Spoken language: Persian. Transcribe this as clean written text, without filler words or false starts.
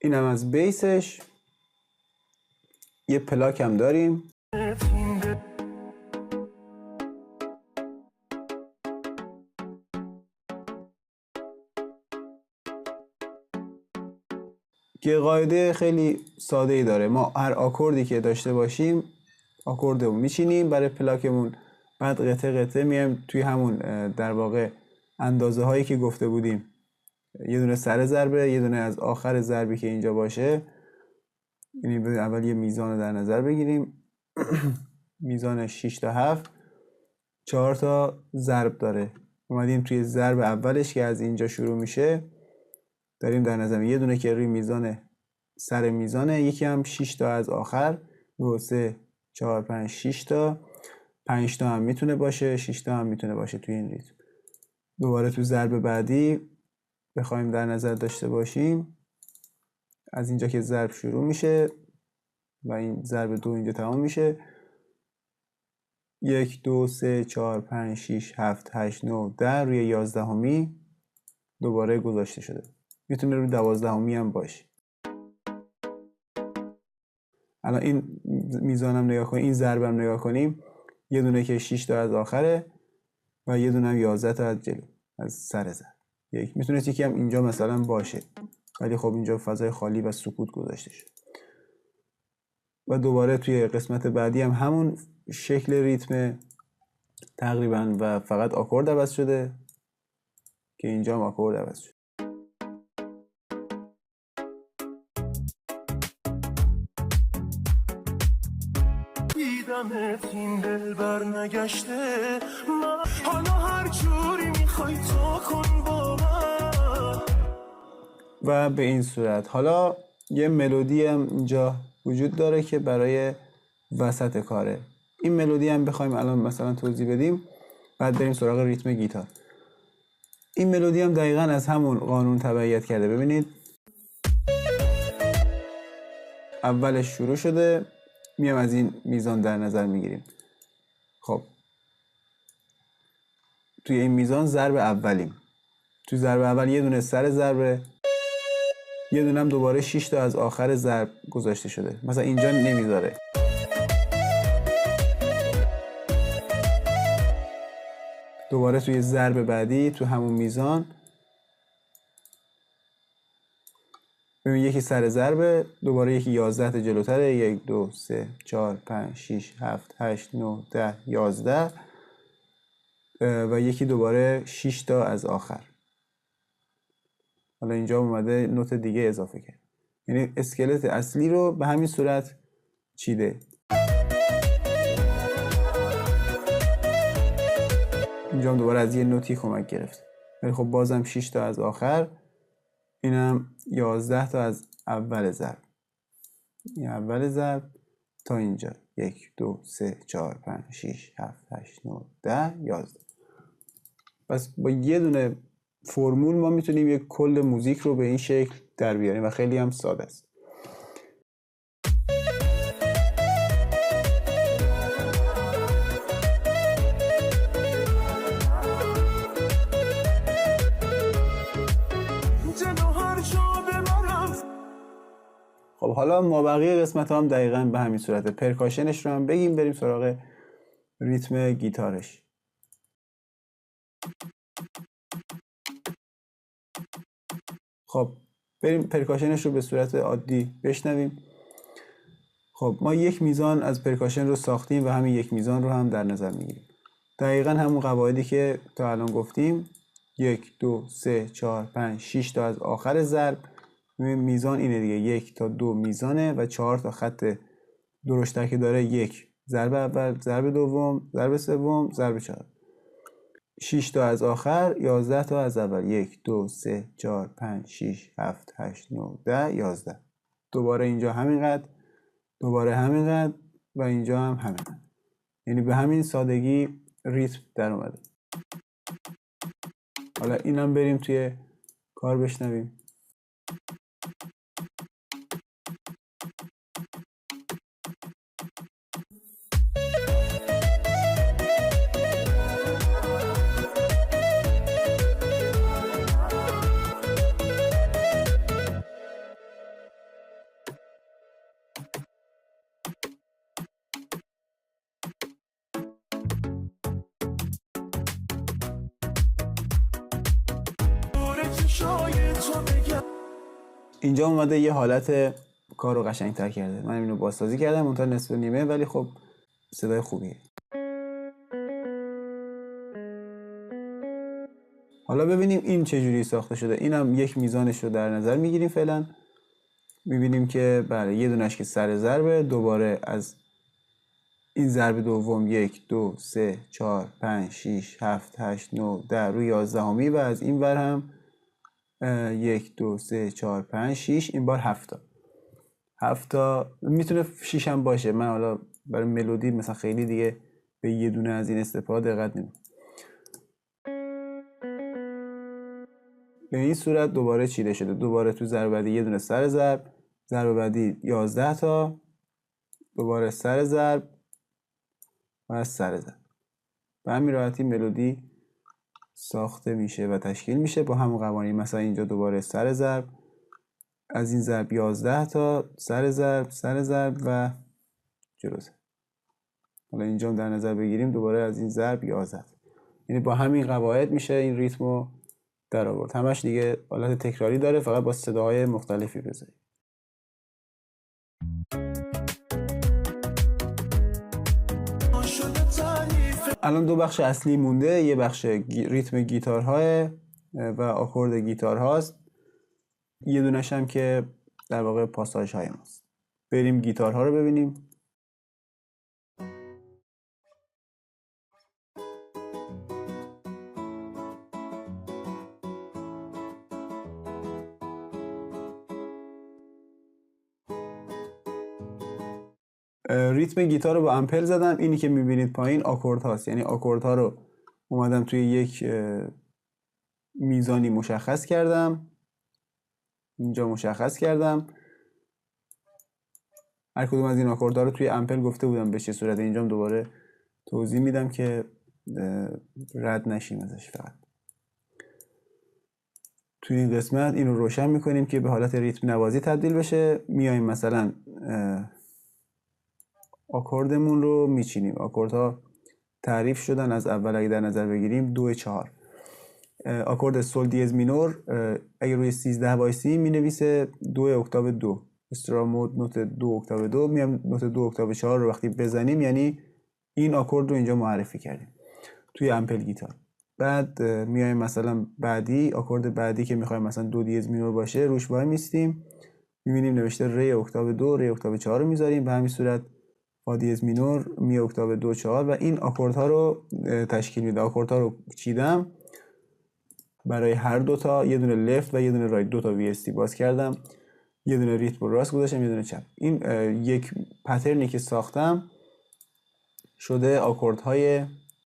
اینم از بیسش. یه پلاک هم داریم. که قاعده خیلی ساده ای داره. ما هر آکوردی که داشته باشیم آکوردمون میچینیم برای پلاکمون، بعد قطعه قطعه میایم توی همون در واقع اندازه هایی که گفته بودیم، یه دونه سر ضربه، یه دونه از آخر ضربی که اینجا باشه. یعنی اول یه میزان رو در نظر بگیریم. میزان 6 تا 7 4 تا ضرب داره. اومدیم توی ضرب اولش که از اینجا شروع میشه داریم در نظر یه دونه که روی میزان سر میزانه، یکی هم 6 تا از آخر، 2 3 4 5 6 تا، 5 تا هم میتونه باشه، 6 تا هم میتونه باشه توی این ریتم. دوباره تو ضرب بعدی بخوایم در نظر داشته باشیم، از اینجا که ضرب شروع میشه و این ضرب 2 اینجا تمام میشه، 1 2 3 4 5 6 7 8 9 10 روی 11 دوباره گذاشته شده. میتونه روی 12 هم باشه. الان این میزانم نگاه کنیم، این ضربم نگاه کنیم، یه دونه که 6 تا از آخره و یه دونه هم 11 تا از جلو از سر ضرب. یک میتونه یکی هم اینجا مثلا باشه، ولی خب اینجا فضای خالی و سکوت گذاشته شد. و دوباره توی قسمت بعدی هم همون شکل ریتم تقریبا و فقط آکورد عوض شده که اینجا هم آکورد عوض شده. این دل بر نگشته حالا هر جوری میخوای تو کن با من. و به این صورت حالا یه ملودی هم اینجا وجود داره که برای وسط کاره. این ملودی هم بخوایم الان مثلا توضیح بدیم، بعد بریم سراغ ریتم گیتار. این ملودی هم دقیقاً از همون قانون تبعیت کرده. ببینید اولش شروع شده، میام از این میزان در نظر میگیریم. خب توی این میزان ضرب اولیم، توی ضرب اول یه دونه سر ضربه، یه دونه هم دوباره 6 تا از آخر ضرب گذاشته شده، مثلا اینجا نمیذاره. دوباره توی ضرب بعدی تو همون میزان ببین یکی سر ضربه، دوباره یکی 11 تا جلوتره، 1 2 3 4 5 6 7 8 9 10 11 و یکی دوباره 6 تا از آخر. حالا اینجا اومده نوت دیگه اضافه کرد، یعنی اسکلت اصلی رو به همین صورت چیده. اینجا هم دوباره از یه نوتی کمک گرفت، ولی خب بازم 6 تا از آخر، اینم 11 تا از اول ضرب. این اول ضرب تا اینجا 1 2 3 4 5 6 7 8 9 10 11. پس با یه دونه فرمول ما میتونیم یک کل موزیک رو به این شکل در بیاریم و خیلی هم ساده است. خب حالا ما بقیه قسمت هم دقیقاً به همین صورته. پرکاشنش رو هم بگیم، بریم سراغ ریتم گیتارش. خب بریم پرکاشنش رو به صورت عادی بشنویم. خب ما یک میزان از پرکاشن رو ساختیم و همین یک میزان رو هم در نظر میگیریم. دقیقاً همون قواعدی که تا الان گفتیم، 1 2 3 4 5 6 تا از آخر ضرب. میزان اینه دیگه، 1 تا 2 میزانه و 4 تا خط درشتر که داره، 1 ضرب اول، ضرب دوم، ضرب سوم، ضرب 4. 6 تا از آخر، 11 تا از اول، 1 2 3 4 5 6 7 8 9 10 11. دوباره اینجا همینقدر، دوباره همینقدر و اینجا هم همینقدر. یعنی به همین سادگی ریتم در اومده. حالا اینم بریم توی کار بشنویم. تو بگم. اینجا اومده یه حالت کار رو قشنگ‌تر کرده. من اینو بازسازی کردم اونتا نصف نیمه، ولی خب صدای خوبیه. حالا ببینیم این چجوری ساخته شده. اینم یک میزانش رو در نظر میگیریم فعلا. میبینیم که بله یه دونش که سر ضربه، دوباره از این ضرب دوم 1 2 3 4 5 6 7 8 9 10 روی 11 و از این ور هم 1 2 3 4 5 6 این بار 7 تا میتونه 6 هم باشه. من حالا برای ملودی مثلا خیلی دیگه به یه دونه از این استفاده دقت نمی‌کنم. به این صورت دوباره چیده شده. دوباره تو ضرب بعدی یه دونه سر ضرب بعدی 11 تا، دوباره سر ضرب و سر ضرب. به همین راحتی ملودی ساخته میشه و تشکیل میشه با همون قوانین. مثلا اینجا دوباره سر ضرب، از این ضرب 11 تا، سر ضرب و جلو ضرب. حالا اینجا هم در نظر بگیریم دوباره از این ضرب 11. یعنی با همین قواعد میشه این ریتمو در آورد. همش دیگه حالت تکراری داره، فقط با صداهای مختلفی بذارید. الان دو بخش اصلی مونده. یه بخش ریتم گیتارهای و آکورد گیتارهاست. یه دونش هم که در واقع پاساژ های ماست. بریم گیتارها رو ببینیم. ریتم گیتار رو با امپل زدم. اینی که میبینید پایین آکورد هاست، یعنی آکورد ها رو اومدم توی یک میزانی مشخص کردم. اینجا مشخص کردم. هر کدوم از این آکورد ها رو توی امپل گفته بودم به چه صورت. اینجا دوباره توضیح میدم که رد نشیم ازش. فقط توی این قسمت اینو روشن میکنیم که به حالت ریتم نوازی تبدیل بشه. میایم مثلا آکوردمون رو میچینیم. آکوردها تعریف شدن از اول. اگه در نظر بگیریم 2 4. آکورد سول دیز مینور اگه روی 13 وایسی مینویسه 2 اکتاو 2. استرا مود نوت 2 اکتاو 2. میام نوت 2 اکتاو 4 رو وقتی بزنیم یعنی این آکورد رو اینجا معرفی کردیم توی امپل گیتار. بعد میایم مثلا بعدی آکورد بعدی که میخوایم مثلا 2 دیز مینور باشه روش وای میستیم. میبینیم نوشته ری اکتاو 2 ری اکتاو 4 رو میذاریم. به همین صورت فا دیز مینور می اکتاو 2 4 و این آکوردها رو تشکیل میده. آکوردها رو چیدم برای هر دوتا، یه دونه لفت و یه دونه رایت، دوتا وی اس تی باز کردم، یه دونه ریتم راست گذاشتم، یه دونه چپ. این یک پترنی که ساختم شده آکوردهای